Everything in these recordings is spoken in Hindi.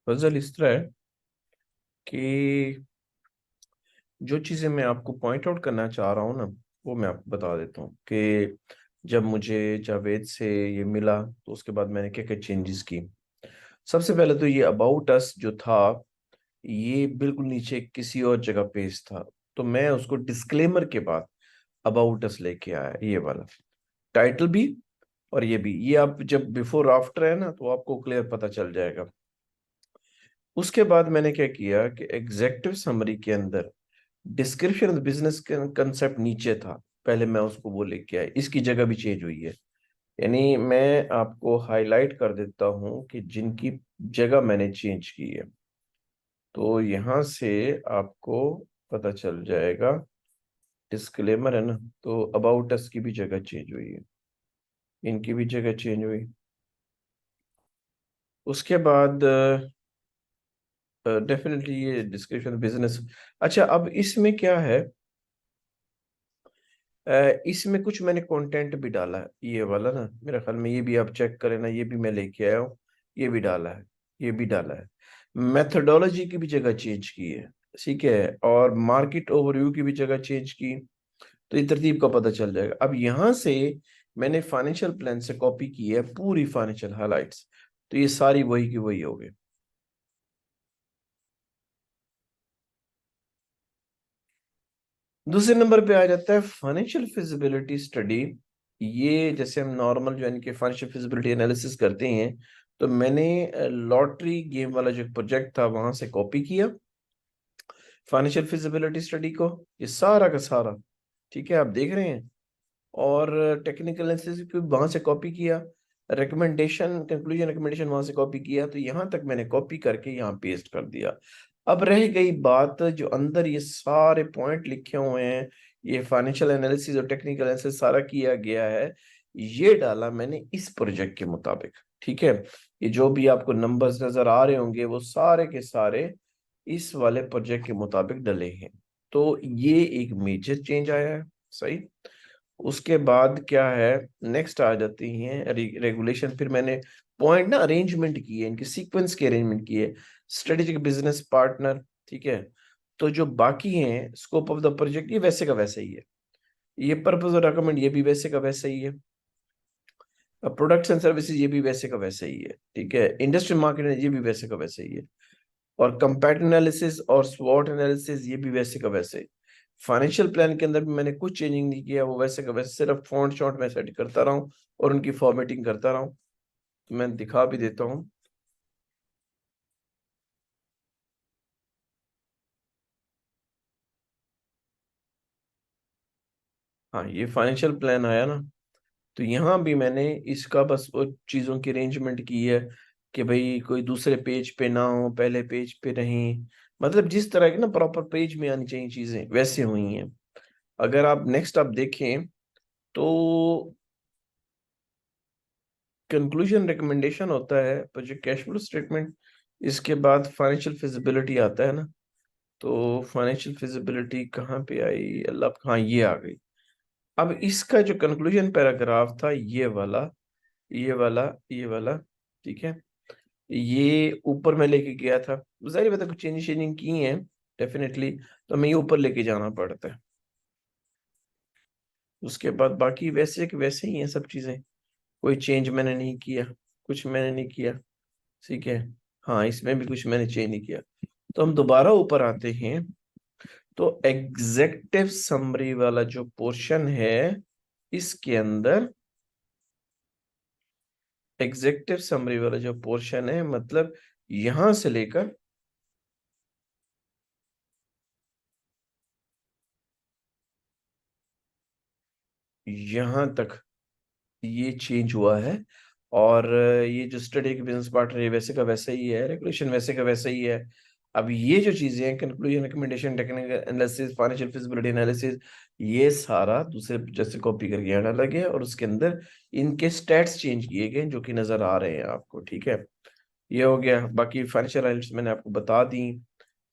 फजल इस तरह है कि जो चीज़ें मैं आपको पॉइंट आउट करना चाह रहा हूँ ना, वो मैं आपको बता देता हूँ कि जब मुझे जावेद से ये मिला तो उसके बाद मैंने क्या क्या चेंजेस की। सबसे पहले तो ये अबाउट अस जो था, ये बिल्कुल नीचे किसी और जगह पेज था। तो मैं उसको डिस्क्लेमर के बाद अबाउट अस लेके आया, ये वाला टाइटल भी और ये भी। ये आप जब बिफोर आफ्टर है ना तो आपको क्लियर पता चल जाएगा। उसके बाद मैंने क्या किया कि एग्जेक्टिव समरी के अंदर डिस्क्रिप्शन ऑफ बिजनेस कंसेप्ट नीचे था, पहले मैं उसको वो लेके आया, इसकी जगह भी चेंज हुई है। यानी मैं आपको हाईलाइट कर देता हूं कि जिनकी जगह मैंने चेंज की है, तो यहां से आपको पता चल जाएगा। डिस्क्लेमर है ना, तो अबाउट अस की भी जगह चेंज हुई है, इनकी भी जगह चेंज हुई। उसके बाद डेफिनेटली ये डिस्क्रिप्शन बिजनेस। अच्छा, अब इसमें क्या है, इसमें कुछ मैंने कंटेंट भी डाला है, ये वाला ना मेरे ख्याल में, ये भी आप चेक करें ना, ये भी मैं लेके आया हूँ। ये भी डाला है, ये भी डाला है। मेथोडोलॉजी की भी जगह चेंज की है, ठीक है, और मार्केट ओवरव्यू की भी जगह चेंज की। तो ये तरतीब का पता चल जाएगा। अब यहाँ से मैंने फाइनेंशियल प्लान से कॉपी की है पूरी फाइनेंशियल हाइलाइट्स, तो ये सारी वही की वही हो गई। दूसरे नंबर पे आ जाता है फाइनेंशियल फिजिबिलिटी स्टडी। ये जैसे हम नॉर्मल जो इनके फाइनेंशियल फिजिबिलिटी एनालिसिस करते हैं, तो मैंने लॉटरी गेम वाला जो प्रोजेक्ट था वहां से कॉपी किया फाइनेंशियल फिजिबिलिटी स्टडी को, ये सारा का सारा, ठीक है, आप देख रहे हैं। और टेक्निकल एनालिसिस को वहां से कॉपी किया, रिकमेंडेशन कंक्लूजन रिकमेंडेशन वहां से कॉपी किया, तो यहाँ तक मैंने कॉपी करके यहाँ पेस्ट कर दिया। अब रह गई बात, जो अंदर ये सारे पॉइंट लिखे हुए हैं, ये फाइनेंशियल एनालिसिस और टेक्निकल एनालिसिस सारा किया गया है, ये डाला मैंने इस प्रोजेक्ट के मुताबिक, ठीक है। ये जो भी आपको नंबर्स नजर आ रहे होंगे वो सारे के सारे इस वाले प्रोजेक्ट के मुताबिक डले हैं। तो ये एक मेजर चेंज आया है, सही। उसके बाद क्या है, नेक्स्ट आ जाती हैं रेगुलेशन। फिर मैंने पॉइंट ना अरेंजमेंट किए, इनके सीक्वेंस के अरेंजमेंट किए। स्ट्रेटेजिक बिजनेस पार्टनर, ठीक है। तो जो बाकी हैं, स्कोप ऑफ द प्रोजेक्ट ये वैसे का वैसे ही है। ये पर्पस और रिकमेंड ये भी वैसे का वैसे ही है। प्रोडक्ट्स एंड सर्विसेज ये भी वैसे का वैसे ही है, ठीक है। इंडस्ट्रियल मार्केट ये भी वैसे का वैसे ही है। और कंपैरेटिव एनालिसिस और स्वॉट एनालिसिस ये भी वैसे का वैसे। फाइनेंशियल प्लान के अंदर भी मैंने कुछ चेंजिंग नहीं किया, वो वैसे का वैसे, सिर्फ फॉन्ट शॉन्ट मैं सेट करता रहा हूँ और उनकी फॉर्मेटिंग करता रहा हूँ। तो मैं दिखा भी देता हूँ। हाँ, ये फाइनेंशियल प्लान आया ना, तो यहाँ भी मैंने इसका बस वो चीज़ों की अरेंजमेंट की है कि भाई कोई दूसरे पेज पे ना हो, पहले पेज पे नहीं। मतलब जिस तरह की ना प्रॉपर पेज में आनी चाहिए चीज़ें, वैसे हुई हैं। अगर आप नेक्स्ट आप देखें तो कंक्लूजन रिकमेंडेशन होता है, प्रोजेक्ट कैश फ्लो स्टेटमेंट, इसके बाद फाइनेंशियल फिजिबिलिटी आता है ना। तो फाइनेंशियल फिजिबिलिटी कहाँ पे आई अल्लाह, हाँ ये आ गई। अब इसका जो कंक्लूजन पैराग्राफ था, ये वाला, ये वाला, ये वाला, ठीक है, ये ऊपर मैं लेके गया था। जाहिर बात है कुछ चेंजिंग चेंजिंग की हैं डेफिनेटली, तो हमें ये ऊपर लेके जाना पड़ता है। उसके बाद बाकी वैसे के वैसे ही हैं सब चीजें, कोई चेंज मैंने नहीं किया, कुछ मैंने नहीं किया, ठीक है। हाँ, इसमें भी कुछ मैंने चेंज नहीं किया। तो हम दोबारा ऊपर आते हैं, तो एग्जेक्टिव समरी वाला जो पोर्शन है, इसके अंदर एग्जेक्टिव समरी वाला जो पोर्शन है, मतलब यहां से लेकर यहां तक ये चेंज हुआ है। और ये जो स्टडी के बिजनेस पार्टनर है वैसे का वैसा ही है, रेगुलेशन वैसे का वैसा ही है। अब ये जो चीजें हैं, conclusion recommendation technical analysis financial feasibility analysis, ये सारा दूसरे जैसे कॉपी करके यहाँ डाला गया और उसके अंदर इनके स्टैट्स चेंज किए गए जो कि नजर आ रहे हैं आपको, ठीक है। ये हो गया। बाकी फाइनेंशियल एनालिसिस मैंने आपको बता दी,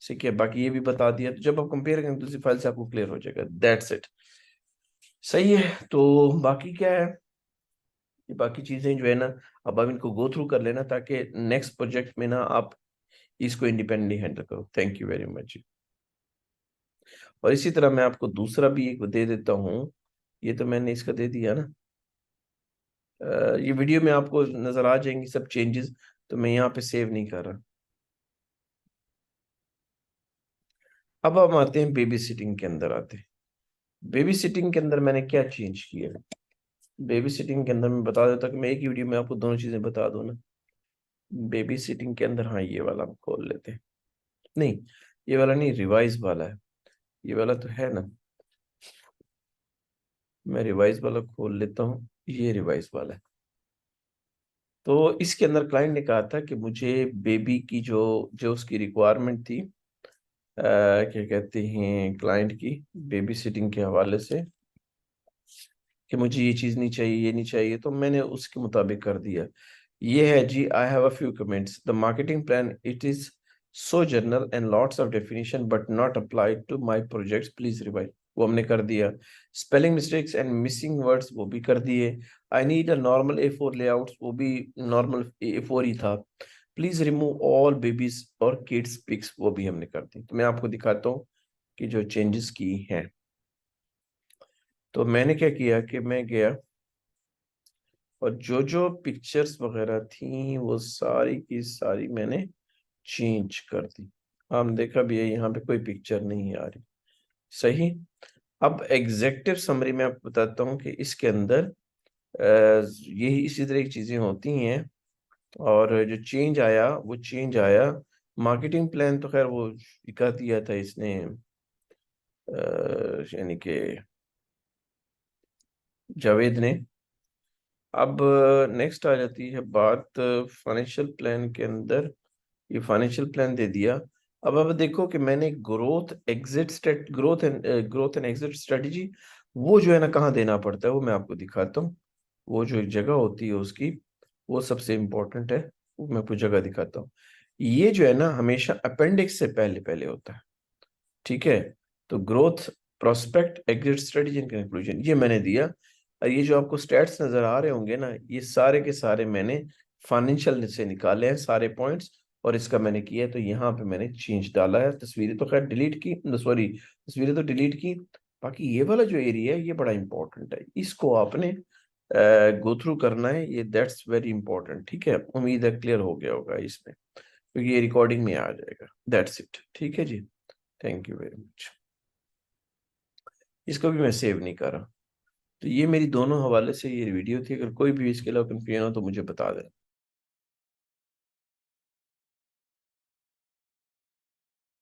ठीक है, बाकी ये भी बता दिया। तो जब आप कंपेयर करेंगे दूसरी फाइल से आपको क्लियर हो जाएगा, दैट्स इट। सही है, तो बाकी क्या है, ये बाकी चीजें जो है ना, अब आप इनको गो थ्रू कर लेना ताकि नेक्स्ट प्रोजेक्ट में ना आप इसको इंडिपेंडेंटली हैंडल करो। Thank you very much. और इसी तरह मैं आपको दूसरा भी एक दे देता हूँ। ये तो मैंने इसका दे दिया ना। ये वीडियो में आपको नजर आ जाएंगी सब चेंजेस, तो मैं यहाँ पे सेव नहीं कर रहा। अब हम आते हैं बेबी सिटिंग के अंदर आते हैं। बेबी सिटिंग के अंदर मैंने क्या चेंज किया है? बेबी सिटिंग के अंदर मैं बता देता कि मैं एक ही वीडियो में आपको दोनों चीजें बता दूं ना। बेबी सिटिंग के अंदर, हाँ ये वाला हम खोल लेते हैं। नहीं, ये वाला नहीं, रिवाइज वाला है। ये वाला तो है ना, मैं रिवाइज वाला खोल लेता हूँ। ये रिवाइज वाला है। तो इसके अंदर क्लाइंट ने कहा था कि मुझे बेबी की जो जो उसकी रिक्वायरमेंट थी, क्या कहते हैं, क्लाइंट की बेबी सिटिंग के हवाले से, कि मुझे ये चीज़ नहीं चाहिए, ये नहीं चाहिए, तो मैंने उसके मुताबिक कर दिया। ये है जी, I have a few comments. The marketing plan it is so general and lots of definition but not applied to my projects, please revise. वो हमने कर दिया। Spelling mistakes and missing words वो भी कर दिए। I need a normal A4 layout, वो भी नॉर्मल A4 ही था। प्लीज रिमूव ऑल बेबीज और किड्स पिक्स, वो भी हमने कर दी। तो मैं आपको दिखाता हूँ कि जो चेंजेस की हैं। तो मैंने क्या किया कि मैं गया और जो जो पिक्चर्स वगैरह थी वो सारी की सारी मैंने चेंज कर दी। हम देखा भी है यहाँ पे कोई पिक्चर नहीं आ रही। सही। अब एग्जेक्टिव समरी में आपको बताता हूँ कि इसके अंदर यही इसी तरह की चीजें होती हैं। और जो चेंज आया वो चेंज आया। मार्केटिंग प्लान तो खैर वो कर दिया था इसने, यानी कि जावेद ने। अब नेक्स्ट आ जाती है बात फाइनेंशियल प्लान के अंदर। ये फाइनेंशियल प्लान दे दिया। अब देखो कि मैंने ग्रोथ एंड एग्जिट स्ट्रेटजी, वो जो है ना कहाँ देना पड़ता है वो मैं आपको दिखाता हूँ। वो जो एक जगह होती है उसकी, वो सबसे इम्पोर्टेंट है। वो मैं आपको जगह दिखाता हूँ। ये जो है ना हमेशा अपेंडिक्स से पहले पहले होता है। ठीक है। तो growth, prospect, exit strategy and conclusion, ये मैंने दिया। और ये जो आपको स्टैट्स नजर आ रहे होंगे ना, ये सारे के सारे मैंने फाइनेंशियल से निकाले हैं सारे पॉइंट्स। और इसका मैंने किया है, तो यहाँ पे मैंने चेंज डाला है। तस्वीरें तो खैर डिलीट की, सॉरी, तस्वीरें तो डिलीट की। बाकी ये वाला जो एरिया है ये बड़ा इंपॉर्टेंट है, इसको आपने गो थ्रू करना है। ये दैट्स वेरी इंपॉर्टेंट। ठीक है, उम्मीद है क्लियर हो गया होगा इसमें, क्योंकि ये रिकॉर्डिंग में आ जाएगा। That's it. ठीक है जी। Thank you very much. इसको भी मैं सेव नहीं कर रहा। तो ये मेरी दोनों हवाले से ये वीडियो थी। अगर कोई भी इसके अलावा कंफ्यूजन हो तो मुझे बता दें।